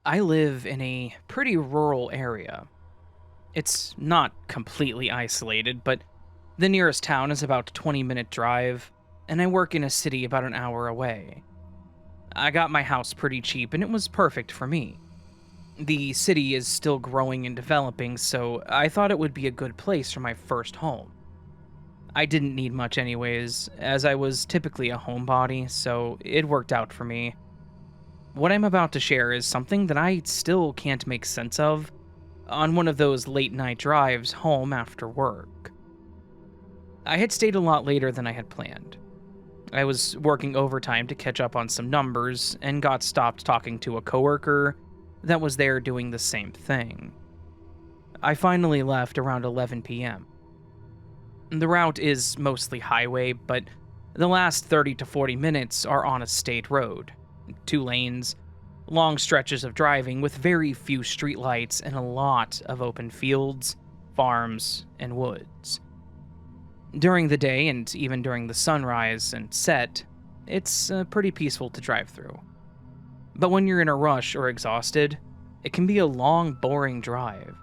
I live in a pretty rural area. It's not completely isolated, but the nearest town is about a 20-minute drive, and I work in a city about an hour away. I got my house pretty cheap, and it was perfect for me. The city is still growing and developing, so I thought it would be a good place for my first home. I didn't need much anyways, as I was typically a homebody, so it worked out for me. What I'm about to share is something that I still can't make sense of on one of those late night drives home after work. I had stayed a lot later than I had planned. I was working overtime to catch up on some numbers and got stopped talking to a coworker that was there doing the same thing. I finally left around 11 p.m. The route is mostly highway, but the last 30 to 40 minutes are on a state road. 2 lanes, long stretches of driving with very few streetlights and a lot of open fields, farms, and woods. During the day and even during the sunrise and set, it's pretty peaceful to drive through. But when you're in a rush or exhausted, it can be a long, boring drive.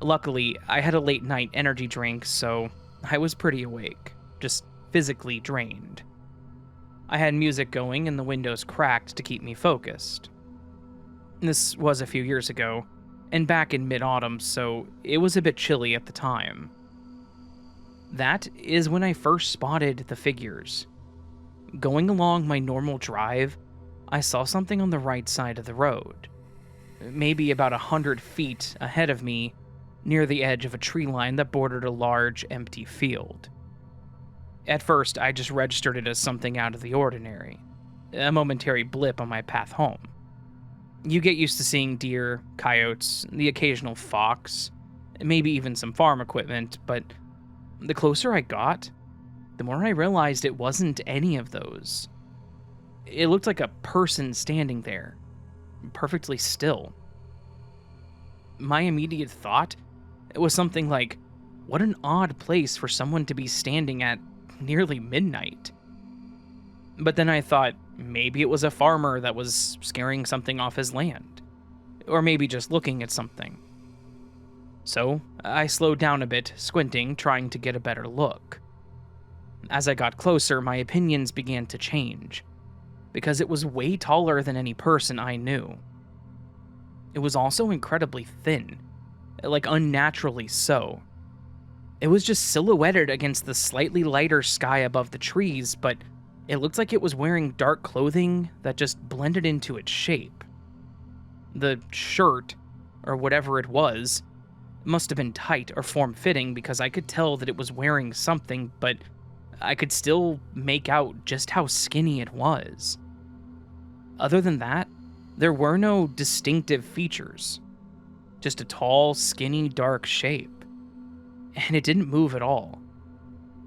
Luckily, I had a late night energy drink, so I was pretty awake, just physically drained. I had music going and the windows cracked to keep me focused. This was a few years ago, and back in mid-autumn, so it was a bit chilly at the time. That is when I first spotted the figures. Going along my normal drive, I saw something on the right side of the road. Maybe about 100 feet ahead of me, near the edge of a tree line that bordered a large, empty field. At first, I just registered it as something out of the ordinary, a momentary blip on my path home. You get used to seeing deer, coyotes, the occasional fox, maybe even some farm equipment, but the closer I got, the more I realized it wasn't any of those. It looked like a person standing there, perfectly still. My immediate thought was something like, what an odd place for someone to be standing at nearly midnight. But then I thought maybe it was a farmer that was scaring something off his land, or maybe just looking at something. So I slowed down a bit, squinting, trying to get a better look. As I got closer, my opinions began to change, because it was way taller than any person I knew. It was also incredibly thin, like unnaturally so. It was just silhouetted against the slightly lighter sky above the trees, but it looked like it was wearing dark clothing that just blended into its shape. The shirt, or whatever it was, must have been tight or form-fitting because I could tell that it was wearing something, but I could still make out just how skinny it was. Other than that, there were no distinctive features. Just a tall, skinny, dark shape. And it didn't move at all.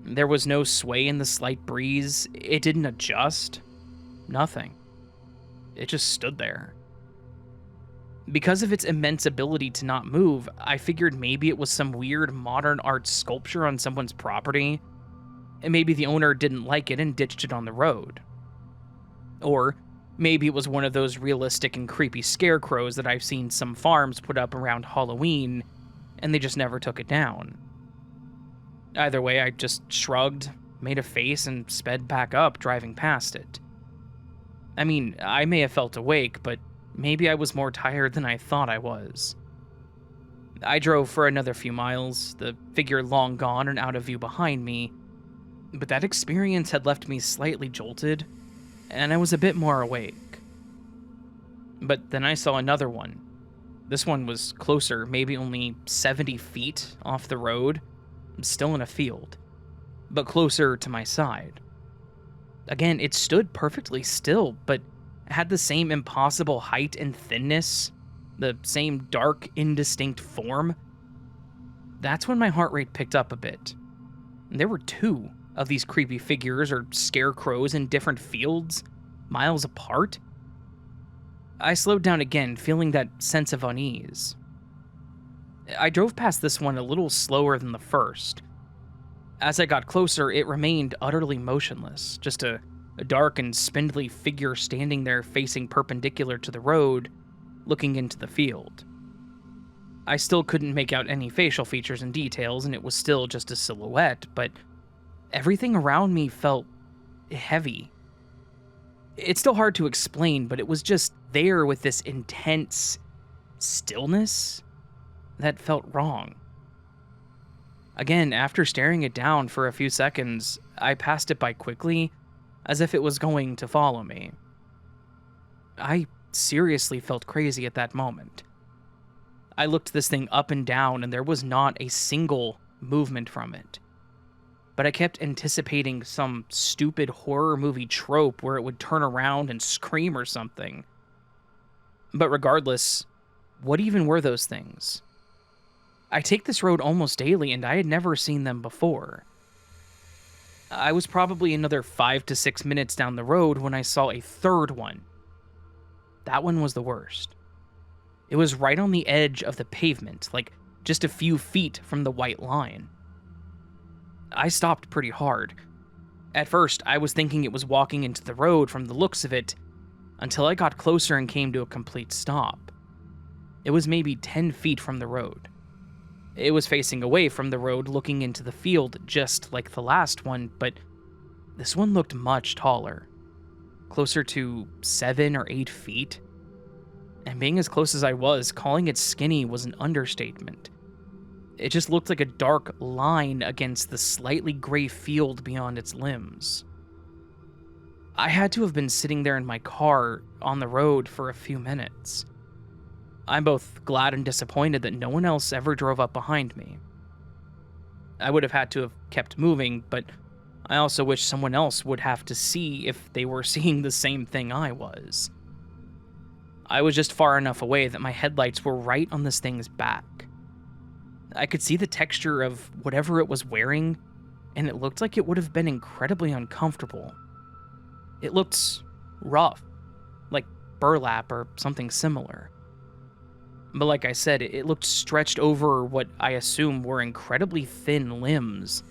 There was no sway in the slight breeze, it didn't adjust, nothing. It just stood there. Because of its immense ability to not move, I figured maybe it was some weird modern art sculpture on someone's property, and maybe the owner didn't like it and ditched it on the road. Or maybe it was one of those realistic and creepy scarecrows that I've seen some farms put up around Halloween, and they just never took it down. Either way, I just shrugged, made a face, and sped back up, driving past it. I mean, I may have felt awake, but maybe I was more tired than I thought I was. I drove for another few miles, the figure long gone and out of view behind me, but that experience had left me slightly jolted, and I was a bit more awake. But then I saw another one. This one was closer, maybe only 70 feet off the road, still in a field, but closer to my side. Again, it stood perfectly still, but had the same impossible height and thinness, the same dark, indistinct form. That's when my heart rate picked up a bit. There were 2 of these creepy figures or scarecrows in different fields, miles apart. I slowed down again, feeling that sense of unease. I drove past this one a little slower than the first. As I got closer, it remained utterly motionless, just a dark and spindly figure standing there facing perpendicular to the road, looking into the field. I still couldn't make out any facial features and details, and it was still just a silhouette, but everything around me felt heavy. It's still hard to explain, but it was just there with this intense stillness that felt wrong. Again, after staring it down for a few seconds, I passed it by quickly, as if it was going to follow me. I seriously felt crazy at that moment. I looked this thing up and down, and there was not a single movement from it. But I kept anticipating some stupid horror movie trope where it would turn around and scream or something. But regardless, what even were those things? I take this road almost daily, and I had never seen them before. I was probably another 5 to 6 minutes down the road when I saw a third one. That one was the worst. It was right on the edge of the pavement, like just a few feet from the white line. I stopped pretty hard. At first, I was thinking it was walking into the road from the looks of it, until I got closer and came to a complete stop. It was maybe 10 feet from the road. It was facing away from the road, looking into the field just like the last one, but this one looked much taller. Closer to 7 or 8 feet. And being as close as I was, calling it skinny was an understatement. It just looked like a dark line against the slightly gray field beyond its limbs. I had to have been sitting there in my car on the road for a few minutes. I'm both glad and disappointed that no one else ever drove up behind me. I would have had to have kept moving, but I also wish someone else would have to see if they were seeing the same thing I was. I was just far enough away that my headlights were right on this thing's back. I could see the texture of whatever it was wearing, and it looked like it would have been incredibly uncomfortable. It looked rough, like burlap or something similar. But like I said, it looked stretched over what I assume were incredibly thin limbs.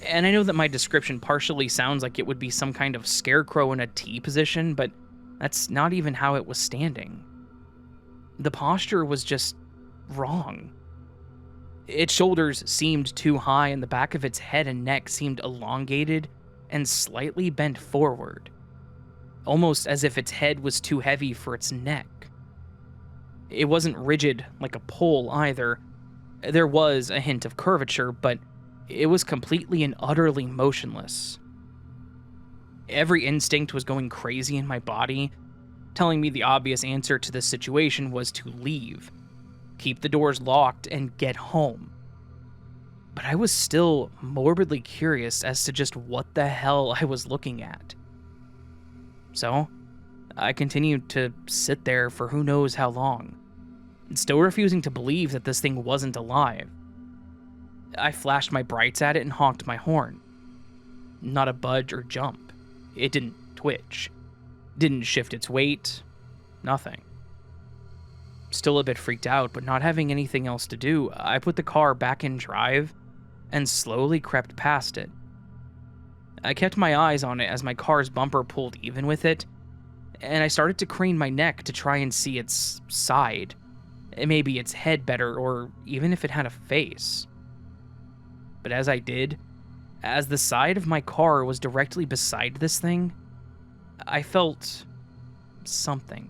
And I know that my description partially sounds like it would be some kind of scarecrow in a T position, but that's not even how it was standing. The posture was just wrong. Its shoulders seemed too high, and the back of its head and neck seemed elongated and slightly bent forward, almost as if its head was too heavy for its neck. It wasn't rigid like a pole either. There was a hint of curvature, but it was completely and utterly motionless. Every instinct was going crazy in my body, telling me the obvious answer to this situation was to leave, keep the doors locked, and get home. But I was still morbidly curious as to just what the hell I was looking at. So, I continued to sit there for who knows how long, still refusing to believe that this thing wasn't alive. I flashed my brights at it and honked my horn. Not a budge or jump. It didn't twitch. Didn't shift its weight. Nothing. Still a bit freaked out, but not having anything else to do, I put the car back in drive and slowly crept past it. I kept my eyes on it as my car's bumper pulled even with it, and I started to crane my neck to try and see its side, maybe its head better, or even if it had a face. But as I did, as the side of my car was directly beside this thing, I felt something.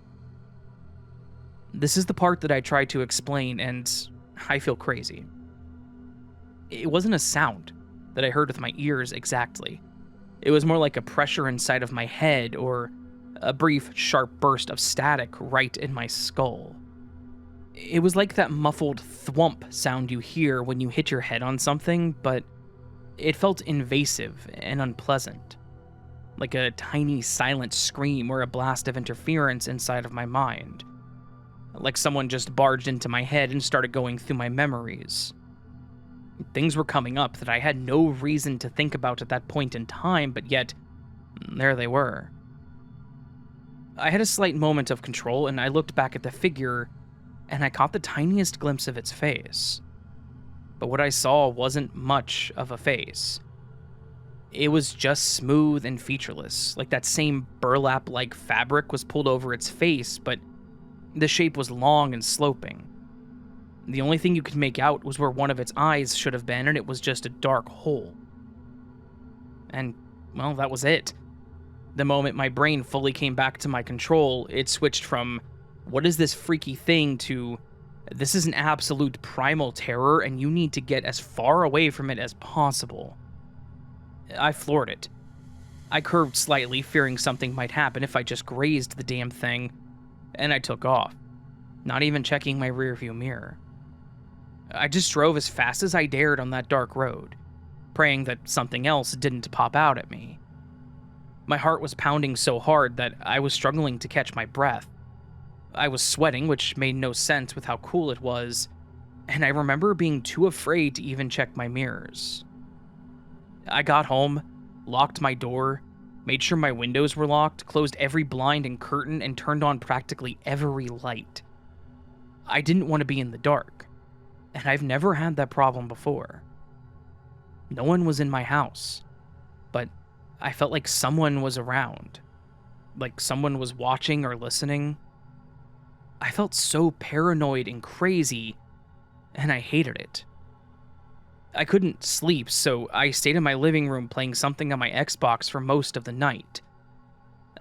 This is the part that I try to explain, and I feel crazy. It wasn't a sound that I heard with my ears exactly. It was more like a pressure inside of my head, or a brief, sharp burst of static right in my skull. It was like that muffled thwump sound you hear when you hit your head on something, but it felt invasive and unpleasant. Like a tiny silent scream or a blast of interference inside of my mind. Like someone just barged into my head and started going through my memories. Things were coming up that I had no reason to think about at that point in time, but yet, there they were. I had a slight moment of control, and I looked back at the figure, and I caught the tiniest glimpse of its face. But what I saw wasn't much of a face. It was just smooth and featureless, like that same burlap-like fabric was pulled over its face, but The shape was long and sloping. The only thing you could make out was where one of its eyes should have been, and it was just a dark hole. And, well, that was it. The moment my brain fully came back to my control, it switched from, what is this freaky thing, to, this is an absolute primal terror and you need to get as far away from it as possible. I floored it. I curved slightly, fearing something might happen if I just grazed the damn thing, and I took off, not even checking my rearview mirror. I just drove as fast as I dared on that dark road, praying that something else didn't pop out at me. My heart was pounding so hard that I was struggling to catch my breath. I was sweating, which made no sense with how cool it was, and I remember being too afraid to even check my mirrors. I got home, locked my door, made sure my windows were locked, closed every blind and curtain, and turned on practically every light. I didn't want to be in the dark, and I've never had that problem before. No one was in my house, but I felt like someone was around, like someone was watching or listening. I felt so paranoid and crazy, and I hated it. I couldn't sleep, so I stayed in my living room playing something on my Xbox for most of the night.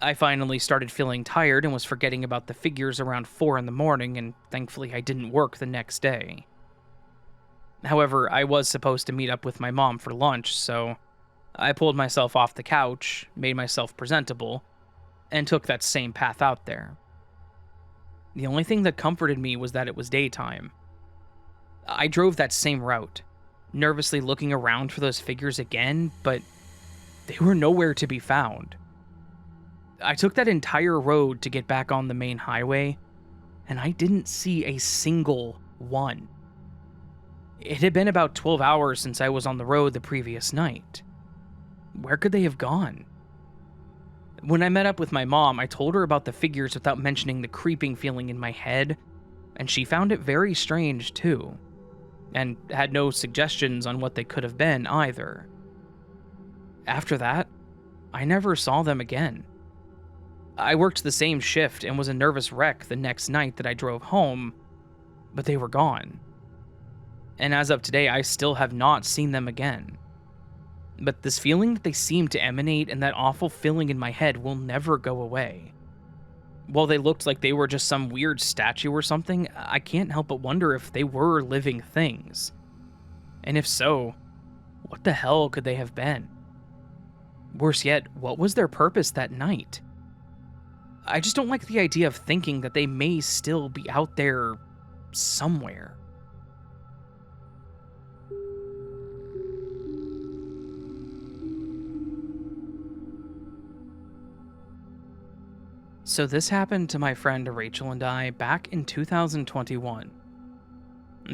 I finally started feeling tired and was forgetting about the figures around 4 in the morning, and thankfully I didn't work the next day. However, I was supposed to meet up with my mom for lunch, so I pulled myself off the couch, made myself presentable, and took that same path out there. The only thing that comforted me was that it was daytime. I drove that same route, nervously looking around for those figures again, but they were nowhere to be found. I took that entire road to get back on the main highway, and I didn't see a single one. It had been about 12 hours since I was on the road the previous night. Where could they have gone? When I met up with my mom, I told her about the figures without mentioning the creeping feeling in my head, and she found it very strange too, and had no suggestions on what they could have been either. After that, I never saw them again. I worked the same shift and was a nervous wreck the next night that I drove home, but they were gone. And as of today, I still have not seen them again. But this feeling that they seem to emanate and that awful feeling in my head will never go away. While they looked like they were just some weird statue or something, I can't help but wonder if they were living things. And if so, what the hell could they have been? Worse yet, what was their purpose that night? I just don't like the idea of thinking that they may still be out there somewhere. So this happened to my friend Rachel and I back in 2021.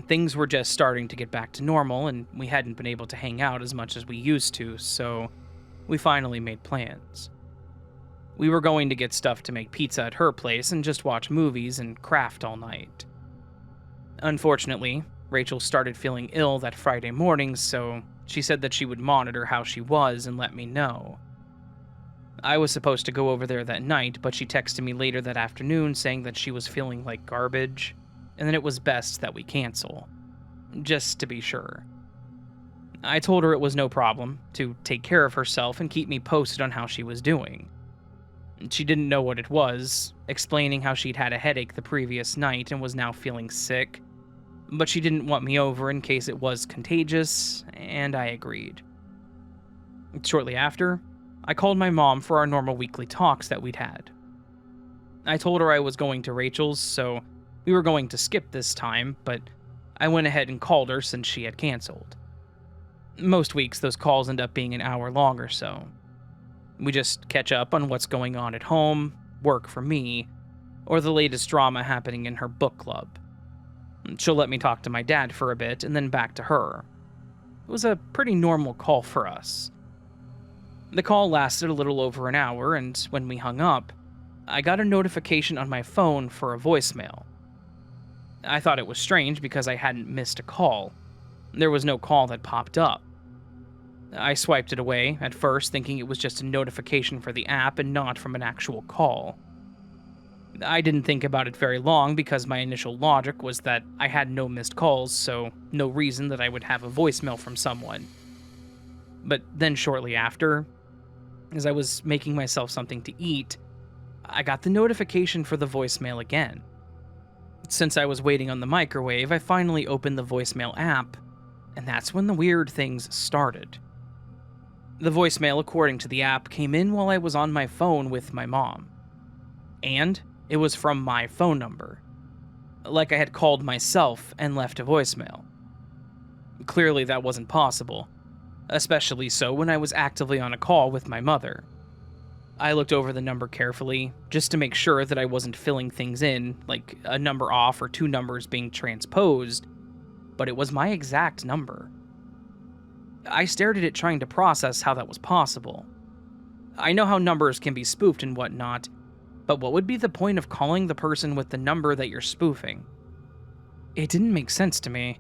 Things were just starting to get back to normal, and we hadn't been able to hang out as much as we used to, so we finally made plans. We were going to get stuff to make pizza at her place and just watch movies and craft all night. Unfortunately, Rachel started feeling ill that Friday morning, so she said that she would monitor how she was and let me know. I was supposed to go over there that night, but she texted me later that afternoon saying that she was feeling like garbage, and that it was best that we cancel. Just to be sure. I told her it was no problem, to take care of herself and keep me posted on how she was doing. She didn't know what it was, explaining how she'd had a headache the previous night and was now feeling sick, but she didn't want me over in case it was contagious, and I agreed. Shortly after, I called my mom for our normal weekly talks that we'd had. I told her I was going to Rachel's, so we were going to skip this time, but I went ahead and called her since she had canceled. Most weeks, those calls end up being an hour long or so. We just catch up on what's going on at home, work for me, or the latest drama happening in her book club. She'll let me talk to my dad for a bit and then back to her. It was a pretty normal call for us. The call lasted a little over an hour, and when we hung up, I got a notification on my phone for a voicemail. I thought it was strange because I hadn't missed a call. There was no call that popped up. I swiped it away, at first thinking it was just a notification for the app and not from an actual call. I didn't think about it very long because my initial logic was that I had no missed calls, so no reason that I would have a voicemail from someone. But then shortly after, as I was making myself something to eat, I got the notification for the voicemail again. Since I was waiting on the microwave, I finally opened the voicemail app, and that's when the weird things started. The voicemail, according to the app, came in while I was on my phone with my mom. And it was from my phone number. Like I had called myself and left a voicemail. Clearly that wasn't possible, especially so when I was actively on a call with my mother. I looked over the number carefully, just to make sure that I wasn't filling things in, like a number off or two numbers being transposed, but it was my exact number. I stared at it trying to process how that was possible. I know how numbers can be spoofed and whatnot, but what would be the point of calling the person with the number that you're spoofing? It didn't make sense to me.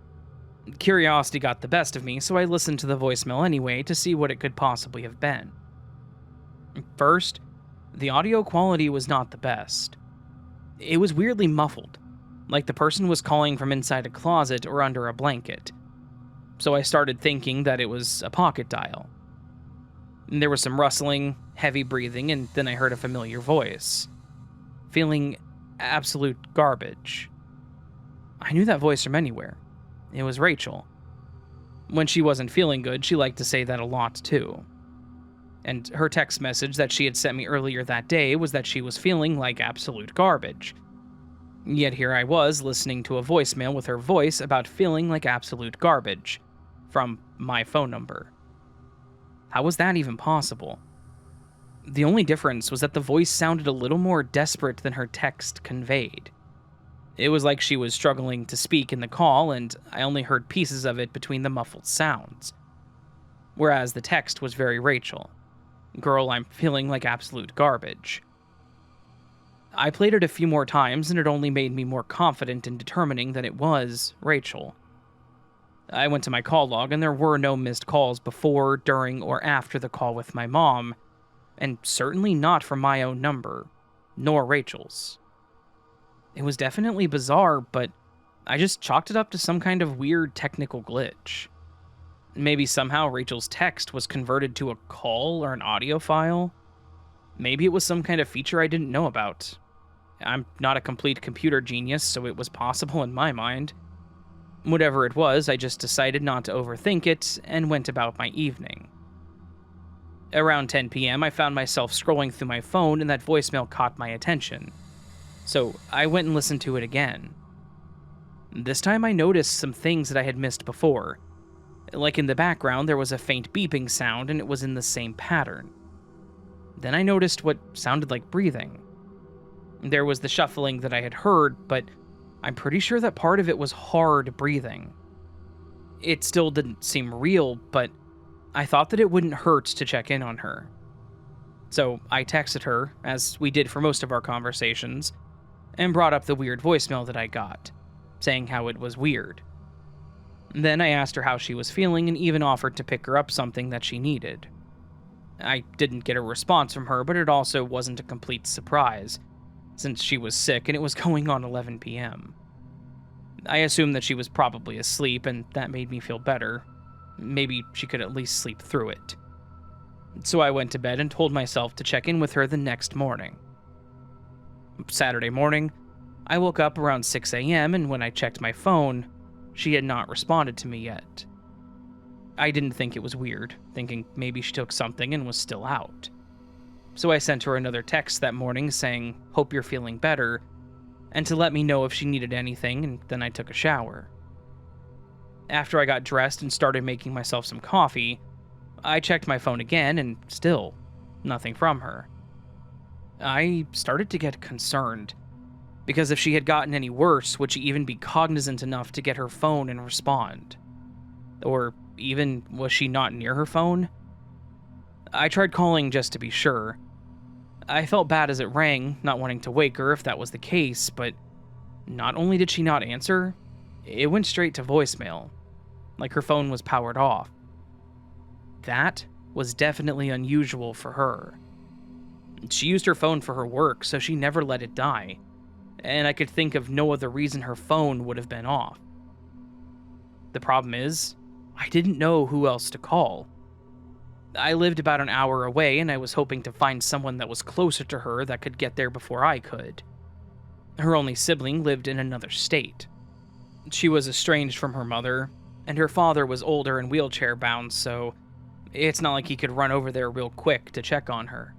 Curiosity got the best of me, so I listened to the voicemail anyway to see what it could possibly have been. First, the audio quality was not the best. It was weirdly muffled, like the person was calling from inside a closet or under a blanket. So I started thinking that it was a pocket dial. There was some rustling, heavy breathing, and then I heard a familiar voice. Feeling absolute garbage. I knew that voice from anywhere. It was Rachel. When she wasn't feeling good, she liked to say that a lot too. And her text message that she had sent me earlier that day was that she was feeling like absolute garbage. Yet here I was listening to a voicemail with her voice about feeling like absolute garbage from my phone number. How was that even possible? The only difference was that the voice sounded a little more desperate than her text conveyed. It was like she was struggling to speak in the call, and I only heard pieces of it between the muffled sounds. Whereas the text was very Rachel. Girl, I'm feeling like absolute garbage. I played it a few more times, and it only made me more confident in determining that it was Rachel. I went to my call log, and there were no missed calls before, during, or after the call with my mom, and certainly not from my own number, nor Rachel's. It was definitely bizarre, but I just chalked it up to some kind of weird technical glitch. Maybe somehow Rachel's text was converted to a call or an audio file. Maybe it was some kind of feature I didn't know about. I'm not a complete computer genius, so it was possible in my mind. Whatever it was, I just decided not to overthink it and went about my evening. Around 10 p.m., I found myself scrolling through my phone and that voicemail caught my attention. So I went and listened to it again. This time I noticed some things that I had missed before. Like in the background, there was a faint beeping sound and it was in the same pattern. Then I noticed what sounded like breathing. There was the shuffling that I had heard, but I'm pretty sure that part of it was hard breathing. It still didn't seem real, but I thought that it wouldn't hurt to check in on her. So I texted her, as we did for most of our conversations, and brought up the weird voicemail that I got, saying how it was weird. Then I asked her how she was feeling and even offered to pick her up something that she needed. I didn't get a response from her, but it also wasn't a complete surprise, since she was sick and it was going on 11 p.m. I assumed that she was probably asleep, and that made me feel better. Maybe she could at least sleep through it. So I went to bed and told myself to check in with her the next morning. Saturday morning, I woke up around 6 a.m., and when I checked my phone, she had not responded to me yet. I didn't think it was weird, thinking maybe she took something and was still out. So I sent her another text that morning saying, "Hope you're feeling better," and to let me know if she needed anything, and then I took a shower. After I got dressed and started making myself some coffee, I checked my phone again, and still, nothing from her. I started to get concerned, because if she had gotten any worse, would she even be cognizant enough to get her phone and respond? Or even, was she not near her phone? I tried calling just to be sure. I felt bad as it rang, not wanting to wake her if that was the case, but not only did she not answer, it went straight to voicemail, like her phone was powered off. That was definitely unusual for her. She used her phone for her work, so she never let it die. and I could think of no other reason her phone would have been off. The problem is, I didn't know who else to call. I lived about an hour away, and I was hoping to find someone that was closer to her that could get there before I could. Her only sibling lived in another state. She was estranged from her mother, and her father was older and wheelchair-bound, so it's not like he could run over there real quick to check on her.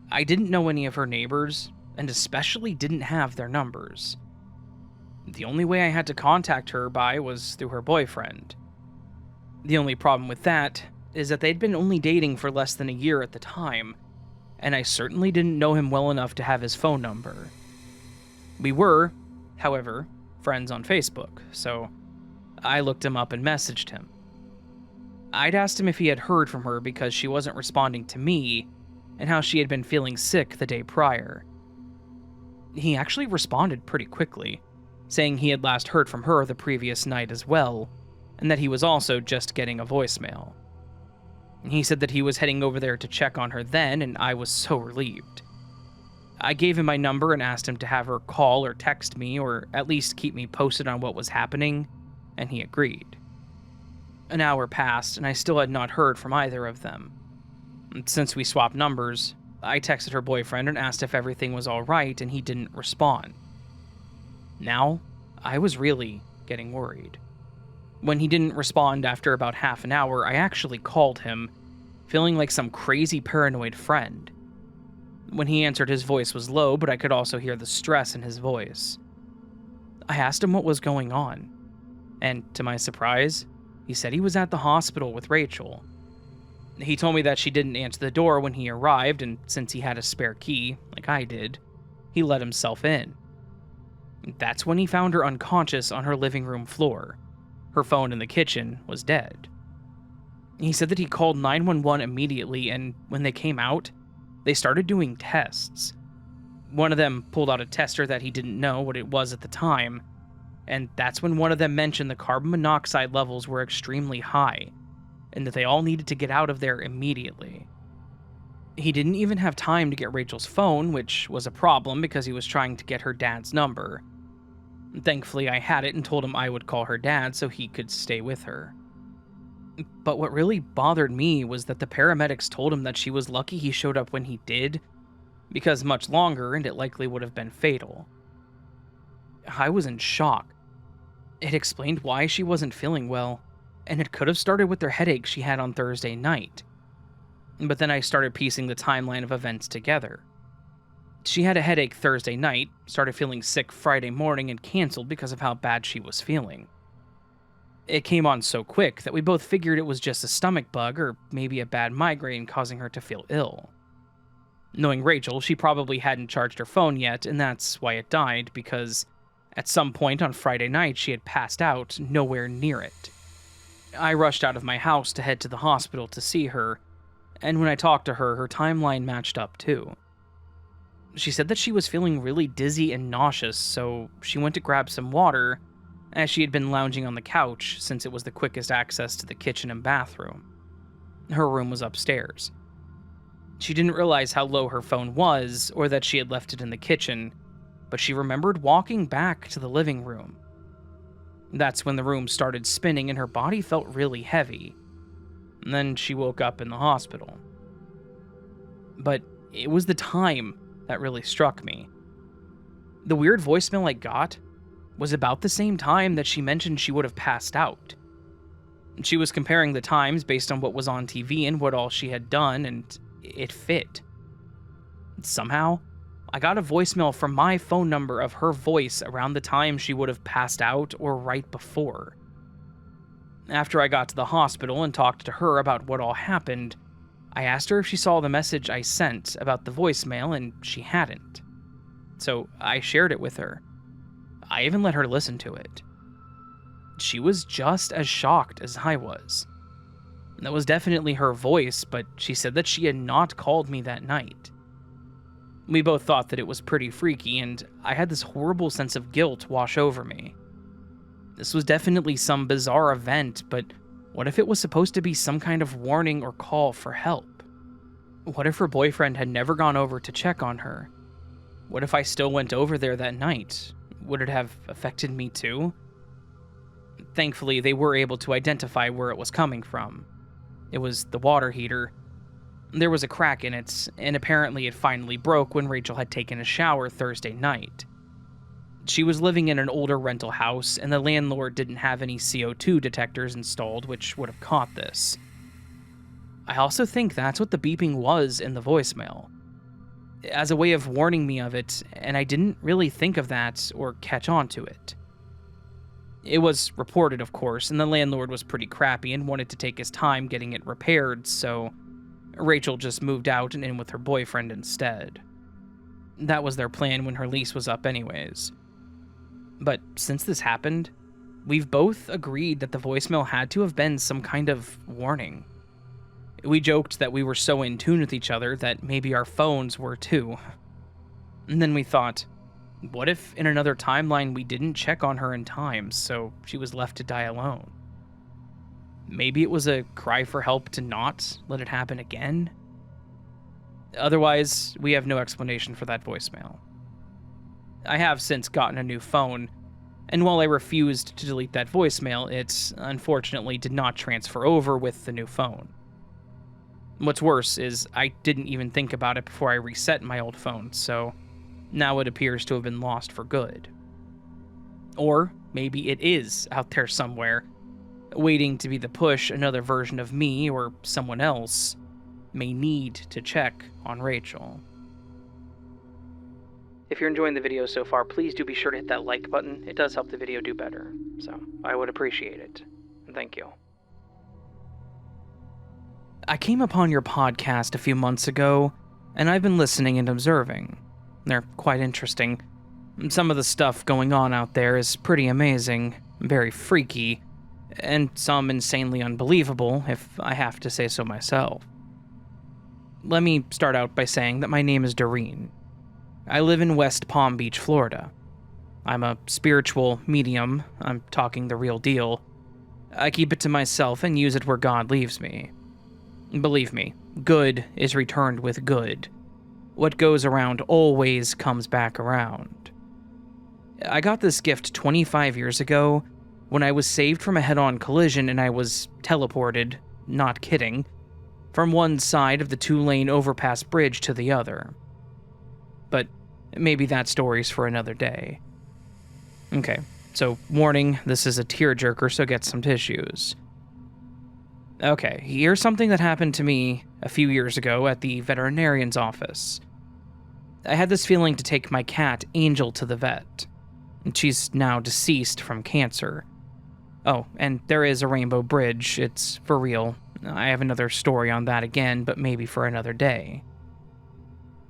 I didn't know any of her neighbors, and especially didn't have their numbers. The only way I had to contact her by was through her boyfriend. The only problem with that is that they'd been only dating for less than a year at the time, and I certainly didn't know him well enough to have his phone number. We were, however, friends on Facebook, so I looked him up and messaged him. I'd asked him if he had heard from her because she wasn't responding to me, and how she had been feeling sick the day prior. He actually responded pretty quickly, saying he had last heard from her the previous night as well, and that he was also just getting a voicemail. He said that he was heading over there to check on her then, and I was so relieved. I gave him my number and asked him to have her call or text me, or at least keep me posted on what was happening, and he agreed. An hour passed, and I still had not heard from either of them. Since we swapped numbers, I texted her boyfriend and asked if everything was alright, and he didn't respond. Now, I was really getting worried. When he didn't respond after about half an hour, I actually called him, feeling like some crazy paranoid friend. When he answered, his voice was low, but I could also hear the stress in his voice. I asked him what was going on, and to my surprise, he said he was at the hospital with Rachel. He told me that she didn't answer the door when he arrived, and since he had a spare key, like I did, he let himself in. That's when he found her unconscious on her living room floor. Her phone in the kitchen was dead. He said that he called 911 immediately, and when they came out, they started doing tests. One of them pulled out a tester that he didn't know what it was at the time, and that's when one of them mentioned the carbon monoxide levels were extremely high, and that they all needed to get out of there immediately. He didn't even have time to get Rachel's phone, which was a problem because he was trying to get her dad's number. Thankfully, I had it and told him I would call her dad so he could stay with her. But what really bothered me was that the paramedics told him that she was lucky he showed up when he did, because much longer and it likely would have been fatal. I was in shock. It explained why she wasn't feeling well, and it could have started with their headache she had on Thursday night. But then I started piecing the timeline of events together. She had a headache Thursday night, started feeling sick Friday morning, and canceled because of how bad she was feeling. It came on so quick that we both figured it was just a stomach bug or maybe a bad migraine causing her to feel ill. Knowing Rachel, she probably hadn't charged her phone yet, and that's why it died, because at some point on Friday night she had passed out nowhere near it. I rushed out of my house to head to the hospital to see her, and when I talked to her, her timeline matched up too. She said that she was feeling really dizzy and nauseous, so she went to grab some water, as she had been lounging on the couch since it was the quickest access to the kitchen and bathroom. Her room was upstairs. She didn't realize how low her phone was, or that she had left it in the kitchen, but she remembered walking back to the living room. That's when the room started spinning and her body felt really heavy. And then she woke up in the hospital. But it was the time that really struck me. The weird voicemail I got was about the same time that she mentioned she would have passed out. She was comparing the times based on what was on TV and what all she had done, and it fit. Somehow, I got a voicemail from my phone number of her voice around the time she would have passed out or right before. After I got to the hospital and talked to her about what all happened, I asked her if she saw the message I sent about the voicemail, and she hadn't. So I shared it with her. I even let her listen to it. She was just as shocked as I was. That was definitely her voice, but she said that she had not called me that night. We both thought that it was pretty freaky, and I had this horrible sense of guilt wash over me. This was definitely some bizarre event, but what if it was supposed to be some kind of warning or call for help? What if her boyfriend had never gone over to check on her? What if I still went over there that night? Would it have affected me too? Thankfully, they were able to identify where it was coming from. It was the water heater. There was a crack in it, and apparently it finally broke when Rachel had taken a shower Thursday night. She was living in an older rental house, and the landlord didn't have any CO2 detectors installed, which would have caught this. I also think that's what the beeping was in the voicemail, as a way of warning me of it, and I didn't really think of that or catch on to it. It was reported, of course, and the landlord was pretty crappy and wanted to take his time getting it repaired, so Rachel just moved out and in with her boyfriend instead. That was their plan when her lease was up anyways. But since this happened, we've both agreed that the voicemail had to have been some kind of warning. We joked that we were so in tune with each other that maybe our phones were too. And then we thought, what if in another timeline we didn't check on her in time, so she was left to die alone? Maybe it was a cry for help to not let it happen again? Otherwise, we have no explanation for that voicemail. I have since gotten a new phone, and while I refused to delete that voicemail, it unfortunately did not transfer over with the new phone. What's worse is I didn't even think about it before I reset my old phone, so now it appears to have been lost for good. Or maybe it is out there somewhere, waiting to be the push another version of me or someone else may need to check on Rachel. If you're enjoying the video so far, please do be sure to hit that like button. It does help the video do better, so I would appreciate it. Thank you. I came upon your podcast a few months ago, and I've been listening and observing. They're quite interesting. Some of the stuff going on out there is pretty amazing, very freaky, and some insanely unbelievable, if I have to say so myself. Let me start out by saying that my name is Doreen. I live in West Palm Beach, Florida. I'm a spiritual medium. I'm talking the real deal. I keep it to myself and use it where God leaves me. Believe me, good is returned with good. What goes around always comes back around. I got this gift 25 years ago when I was saved from a head-on collision and I was teleported, not kidding, from one side of the two-lane overpass bridge to the other. But maybe that story's for another day. Okay, so warning, this is a tearjerker, so get some tissues. Okay, here's something that happened to me a few years ago at the veterinarian's office. I had this feeling to take my cat, Angel, to the vet. She's now deceased from cancer. Oh, and there is a rainbow bridge, it's for real. I have another story on that again, but maybe for another day.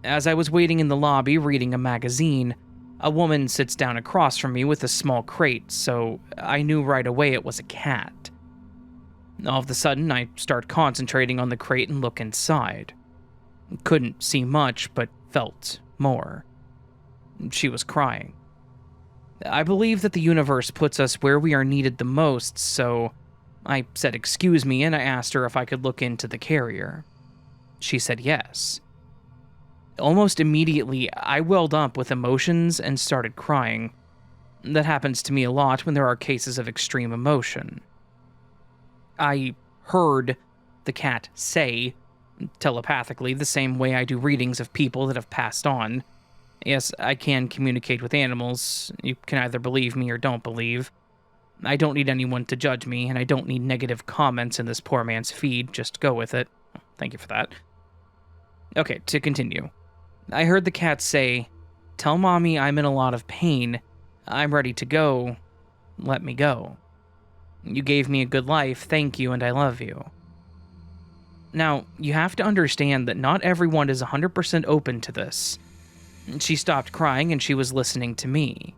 As I was waiting in the lobby reading a magazine, a woman sits down across from me with a small crate, so I knew right away it was a cat. All of a sudden, I start concentrating on the crate and look inside. Couldn't see much, but felt more. She was crying. I believe that the universe puts us where we are needed the most, so I said excuse me and I asked her if I could look into the carrier. She said yes. Almost immediately, I welled up with emotions and started crying. That happens to me a lot when there are cases of extreme emotion. I heard the cat say, telepathically, the same way I do readings of people that have passed on. Yes, I can communicate with animals. You can either believe me or don't believe. I don't need anyone to judge me, and I don't need negative comments in this poor man's feed. Just go with it. Thank you for that. Okay, to continue. I heard the cat say, "Tell Mommy I'm in a lot of pain. I'm ready to go. Let me go. You gave me a good life, thank you, and I love you." Now, you have to understand that not everyone is 100% open to this. She stopped crying and she was listening to me.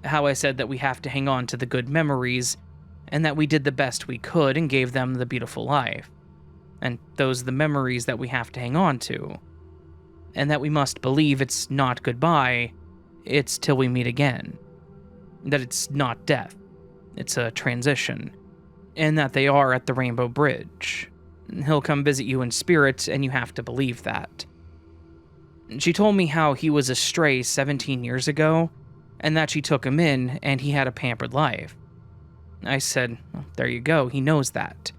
How I said that we have to hang on to the good memories, and that we did the best we could and gave them the beautiful life. And those are the memories that we have to hang on to. And that we must believe it's not goodbye, it's till we meet again. That it's not death, it's a transition. And that they are at the Rainbow Bridge. He'll come visit you in spirit, and you have to believe that. She told me how he was a stray 17 years ago, and that she took him in and he had a pampered life. I said, well, there you go, he knows that.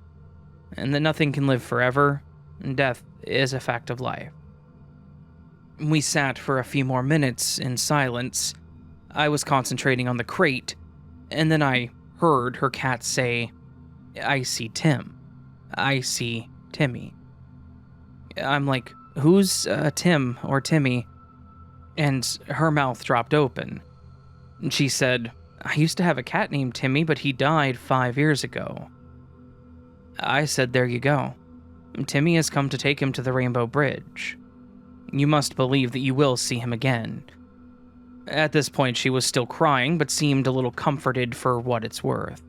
And that nothing can live forever, and death is a fact of life. We sat for a few more minutes in silence. I was concentrating on the crate, and then I heard her cat say, I see Tim. I see Timmy. I'm like, who's Tim or Timmy? And her mouth dropped open. She said, I used to have a cat named Timmy, but he died 5 years ago. I said, there you go. Timmy has come to take him to the Rainbow Bridge. You must believe that you will see him again. At this point, she was still crying, but seemed a little comforted for what it's worth.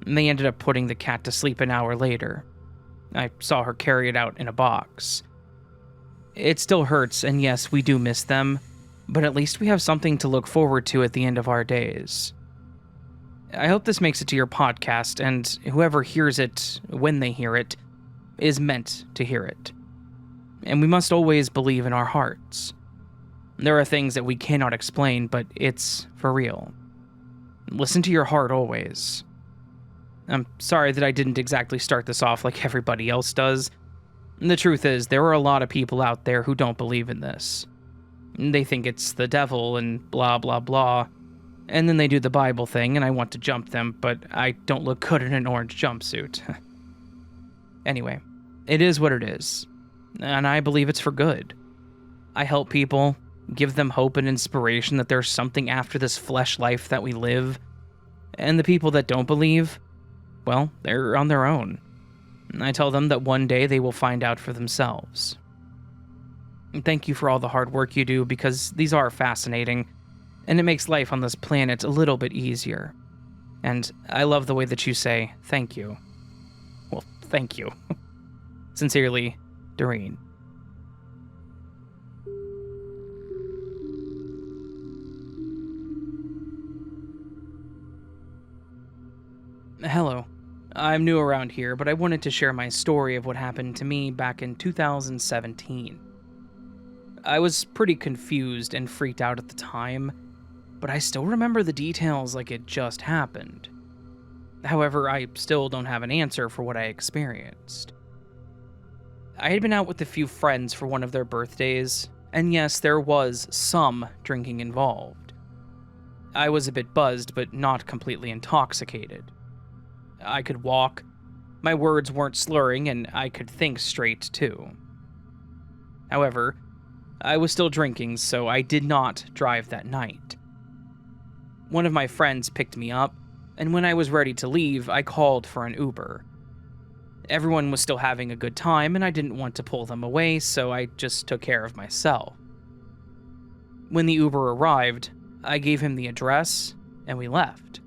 They ended up putting the cat to sleep an hour later. I saw her carry it out in a box. It still hurts, and yes, we do miss them, but at least we have something to look forward to at the end of our days. I hope this makes it to your podcast, and whoever hears it, when they hear it, is meant to hear it. And we must always believe in our hearts. There are things that we cannot explain, but it's for real. Listen to your heart always. I'm sorry that I didn't exactly start this off like everybody else does. The truth is, there are a lot of people out there who don't believe in this. They think it's the devil and blah blah blah, and then they do the Bible thing and I want to jump them, but I don't look good in an orange jumpsuit. Anyway, it is what it is, and I believe it's for good. I help people, give them hope and inspiration that there's something after this flesh life that we live, and the people that don't believe, well, they're on their own. I tell them that one day they will find out for themselves. Thank you for all the hard work you do, because these are fascinating, and it makes life on this planet a little bit easier. And I love the way that you say, thank you. Well, thank you. Sincerely, Doreen. Hello. I'm new around here, but I wanted to share my story of what happened to me back in 2017. I was pretty confused and freaked out at the time, but I still remember the details like it just happened. However, I still don't have an answer for what I experienced. I had been out with a few friends for one of their birthdays, and yes, there was some drinking involved. I was a bit buzzed, but not completely intoxicated. I could walk, my words weren't slurring, and I could think straight too. However, I was still drinking, so I did not drive that night. One of my friends picked me up, and when I was ready to leave, I called for an Uber. Everyone was still having a good time, and I didn't want to pull them away, so I just took care of myself. When the Uber arrived, I gave him the address, and we left.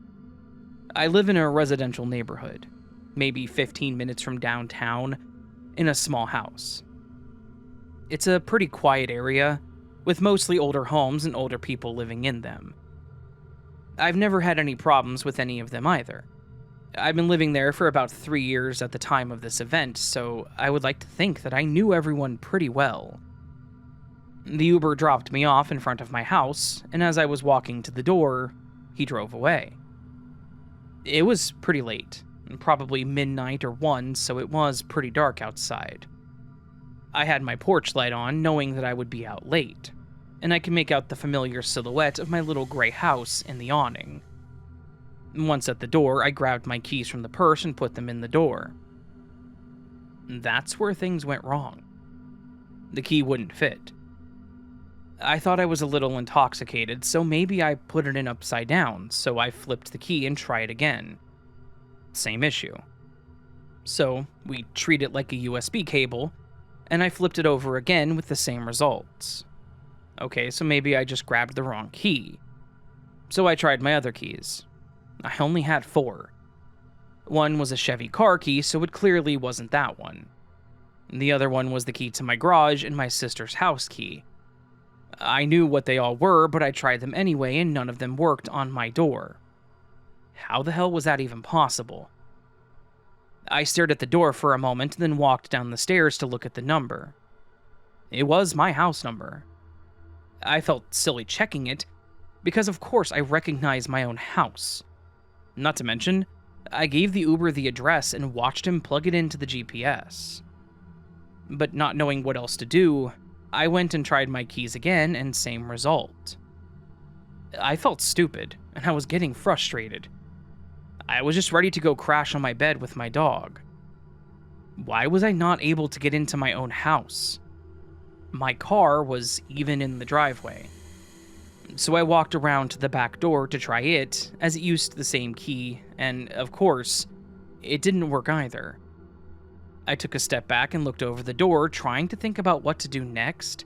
I live in a residential neighborhood, maybe 15 minutes from downtown, in a small house. It's a pretty quiet area, with mostly older homes and older people living in them. I've never had any problems with any of them either. I've been living there for about 3 years at the time of this event, so I would like to think that I knew everyone pretty well. The Uber dropped me off in front of my house, and as I was walking to the door, he drove away. It was pretty late, probably midnight or 1, so it was pretty dark outside. I had my porch light on, knowing that I would be out late, and I could make out the familiar silhouette of my little gray house in the awning. Once at the door, I grabbed my keys from the purse and put them in the door. That's where things went wrong. The key wouldn't fit. I thought I was a little intoxicated, so maybe I put it in upside down, so I flipped the key and tried again. Same issue. So we treat it like a USB cable, and I flipped it over again with the same results. Okay, so maybe I just grabbed the wrong key. So I tried my other keys. I only had 4. One was a Chevy car key, so it clearly wasn't that one. The other one was the key to my garage and my sister's house key. I knew what they all were, but I tried them anyway, and none of them worked on my door. How the hell was that even possible? I stared at the door for a moment, then walked down the stairs to look at the number. It was my house number. I felt silly checking it, because of course I recognized my own house. Not to mention, I gave the Uber the address and watched him plug it into the GPS. But not knowing what else to do, I went and tried my keys again, and same result. I felt stupid, and I was getting frustrated. I was just ready to go crash on my bed with my dog. Why was I not able to get into my own house? My car was even in the driveway. So I walked around to the back door to try it, as it used the same key, and of course, it didn't work either. I took a step back and looked over the door, trying to think about what to do next,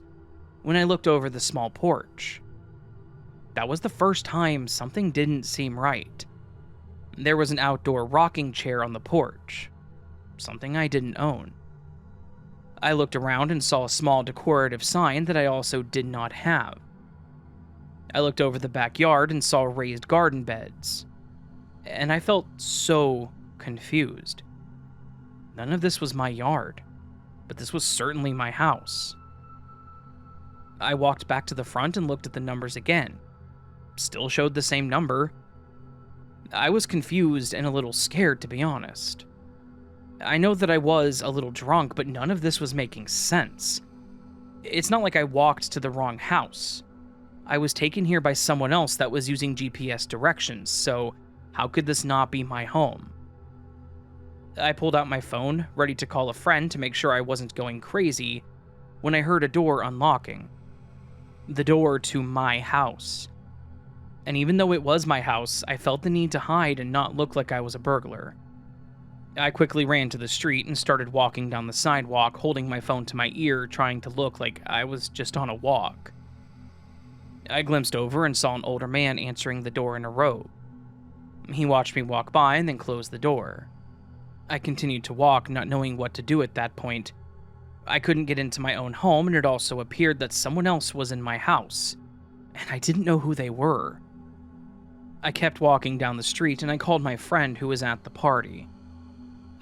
when I looked over the small porch. That was the first time something didn't seem right. There was an outdoor rocking chair on the porch, something I didn't own. I looked around and saw a small decorative sign that I also did not have. I looked over the backyard and saw raised garden beds, and I felt so confused. None of this was my yard, but this was certainly my house. I walked back to the front and looked at the numbers again. Still showed the same number. I was confused and a little scared, to be honest. I know that I was a little drunk, but none of this was making sense. It's not like I walked to the wrong house. I was taken here by someone else that was using GPS directions, so how could this not be my home? I pulled out my phone, ready to call a friend to make sure I wasn't going crazy, when I heard a door unlocking. The door to my house. And even though it was my house, I felt the need to hide and not look like I was a burglar. I quickly ran to the street and started walking down the sidewalk, holding my phone to my ear, trying to look like I was just on a walk. I glimpsed over and saw an older man answering the door in a robe. He watched me walk by and then closed the door. I continued to walk, not knowing what to do at that point. I couldn't get into my own home, and it also appeared that someone else was in my house, and I didn't know who they were. I kept walking down the street, and I called my friend who was at the party.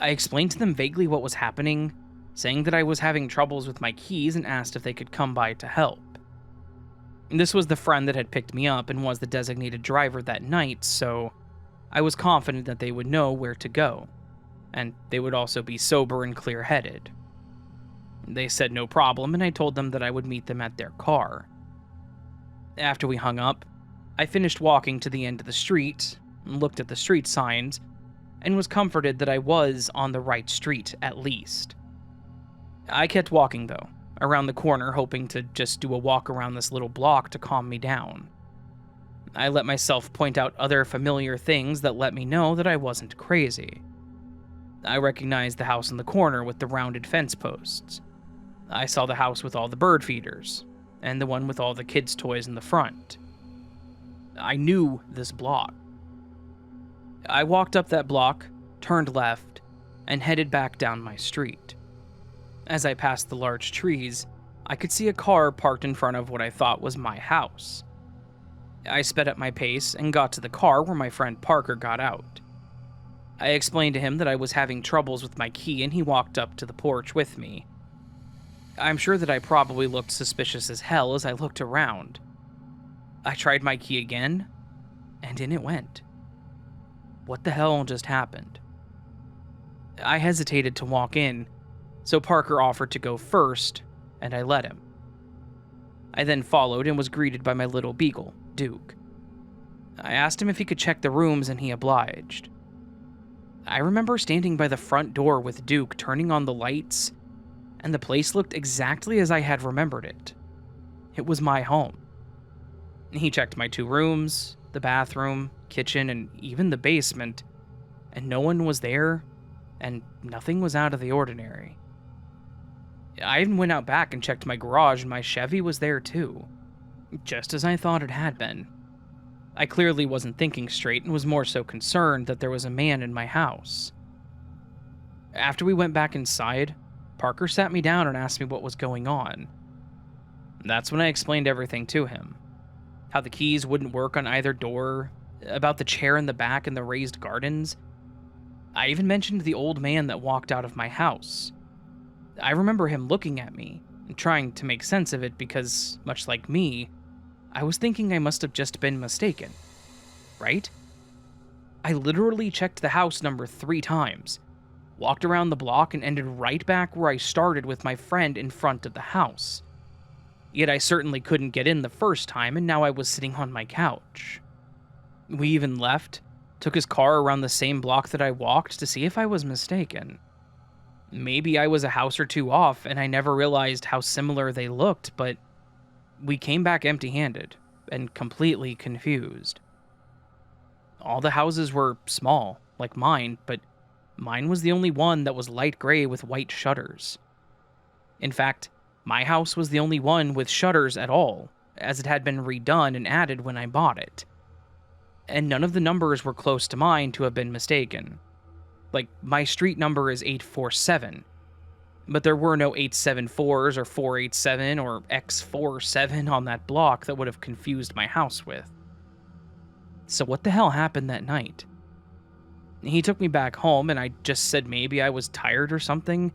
I explained to them vaguely what was happening, saying that I was having troubles with my keys and asked if they could come by to help. This was the friend that had picked me up and was the designated driver that night, so I was confident that they would know where to go, and they would also be sober and clear-headed. They said no problem, and I told them that I would meet them at their car. After we hung up, I finished walking to the end of the street, looked at the street signs, and was comforted that I was on the right street, at least. I kept walking, though, around the corner, hoping to just do a walk around this little block to calm me down. I let myself point out other familiar things that let me know that I wasn't crazy. I recognized the house in the corner with the rounded fence posts. I saw the house with all the bird feeders, and the one with all the kids' toys in the front. I knew this block. I walked up that block, turned left, and headed back down my street. As I passed the large trees, I could see a car parked in front of what I thought was my house. I sped up my pace and got to the car where my friend Parker got out. I explained to him that I was having troubles with my key, and he walked up to the porch with me. I'm sure that I probably looked suspicious as hell as I looked around. I tried my key again, and in it went. What the hell just happened? I hesitated to walk in, so Parker offered to go first, and I let him. I then followed and was greeted by my little beagle, Duke. I asked him if he could check the rooms, and he obliged. I remember standing by the front door with Duke, turning on the lights, and the place looked exactly as I had remembered it. It was my home. He checked my 2 rooms, the bathroom, kitchen, and even the basement, and no one was there, and nothing was out of the ordinary. I even went out back and checked my garage, and my Chevy was there too, just as I thought it had been. I clearly wasn't thinking straight and was more so concerned that there was a man in my house. After we went back inside, Parker sat me down and asked me what was going on. That's when I explained everything to him. How the keys wouldn't work on either door, about the chair in the back and the raised gardens. I even mentioned the old man that walked out of my house. I remember him looking at me, trying to make sense of it because, much like me, I was thinking I must have just been mistaken, right? I literally checked the house number 3 times, walked around the block, and ended right back where I started with my friend in front of the house. Yet I certainly couldn't get in the first time, and now I was sitting on my couch. We even left, took his car around the same block that I walked to see if I was mistaken. Maybe I was a house or 2 off, and I never realized how similar they looked, but we came back empty-handed and completely confused. All the houses were small, like mine, but mine was the only one that was light gray with white shutters. In fact, my house was the only one with shutters at all, as it had been redone and added when I bought it. And none of the numbers were close to mine to have been mistaken. Like, my street number is 847, but there were no 874s or 487 or X47 on that block that would have confused my house with. So what the hell happened that night? He took me back home, and I just said maybe I was tired or something,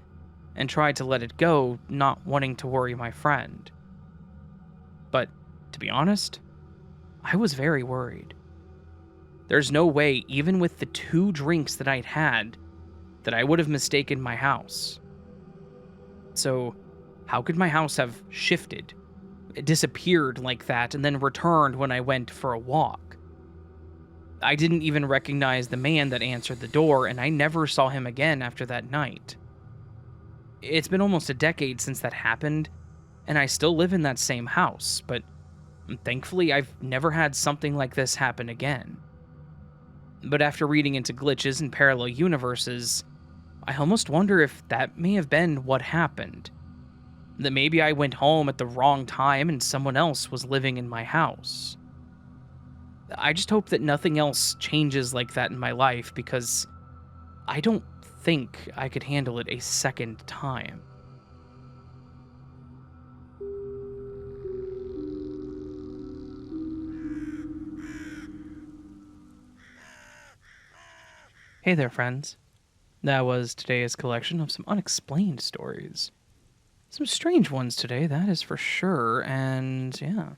and tried to let it go, not wanting to worry my friend. But, to be honest, I was very worried. There's no way, even with the 2 drinks that I'd had, that I would have mistaken my house. So, how could my house have shifted, disappeared like that, and then returned when I went for a walk? I didn't even recognize the man that answered the door, and I never saw him again after that night. It's been almost a decade since that happened, and I still live in that same house, but thankfully I've never had something like this happen again. But after reading into glitches and parallel universes, I almost wonder if that may have been what happened. That maybe I went home at the wrong time and someone else was living in my house. I just hope that nothing else changes like that in my life, because I don't think I could handle it a second time. Hey there, friends. That was today's collection of some unexplained stories. Some strange ones today, that is for sure, and yeah.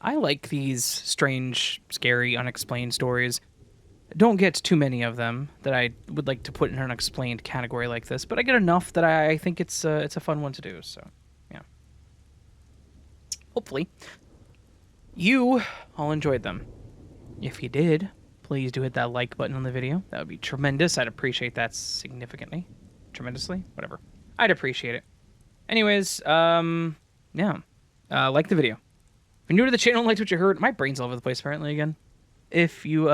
I like these strange, scary, unexplained stories. Don't get too many of them that I would like to put in an unexplained category like this, but I get enough that I think it's a fun one to do, so yeah. Hopefully, you all enjoyed them. If you did, please do hit that like button on the video. That would be tremendous. I'd appreciate that significantly. Tremendously? Whatever. I'd appreciate it. Anyways, yeah. Like the video. If you're new to the channel and liked what you heard, my brain's all over the place apparently again. If you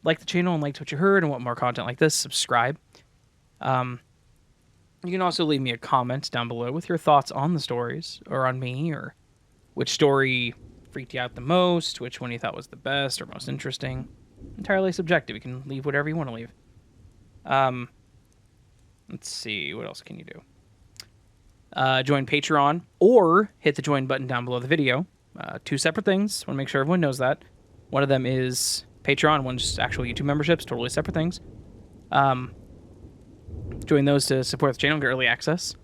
like the channel and liked what you heard and want more content like this, subscribe. You can also leave me a comment down below with your thoughts on the stories, or on me, or which story freaked you out the most, which one you thought was the best or most interesting. Entirely subjective. You can leave whatever you want to leave. Let's see, what else can you do? Join Patreon, or hit the join button down below the video. 2 separate things. Want to make sure everyone knows that. One of them is Patreon, one's actual YouTube memberships, totally separate things. Join those to support the channel, get early access.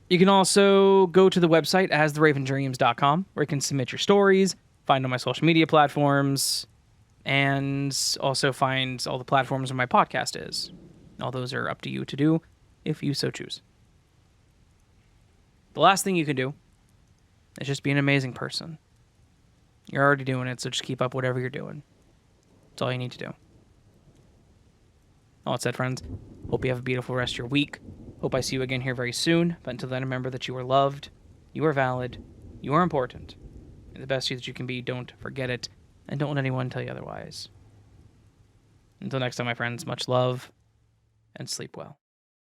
You can also go to the website astheravendreams.com, where you can submit your stories, find all my social media platforms, and also find all the platforms where my podcast is. All those are up to you to do, if you so choose. The last thing you can do is just be an amazing person. You're already doing it, so just keep up whatever you're doing. That's all you need to do. All that said, friends, hope you have a beautiful rest of your week. Hope I see you again here very soon. But until then, remember that you are loved, you are valid, you are important. You're the best you that you can be. Don't forget it, and don't let anyone tell you otherwise. Until next time, my friends, much love, and sleep well.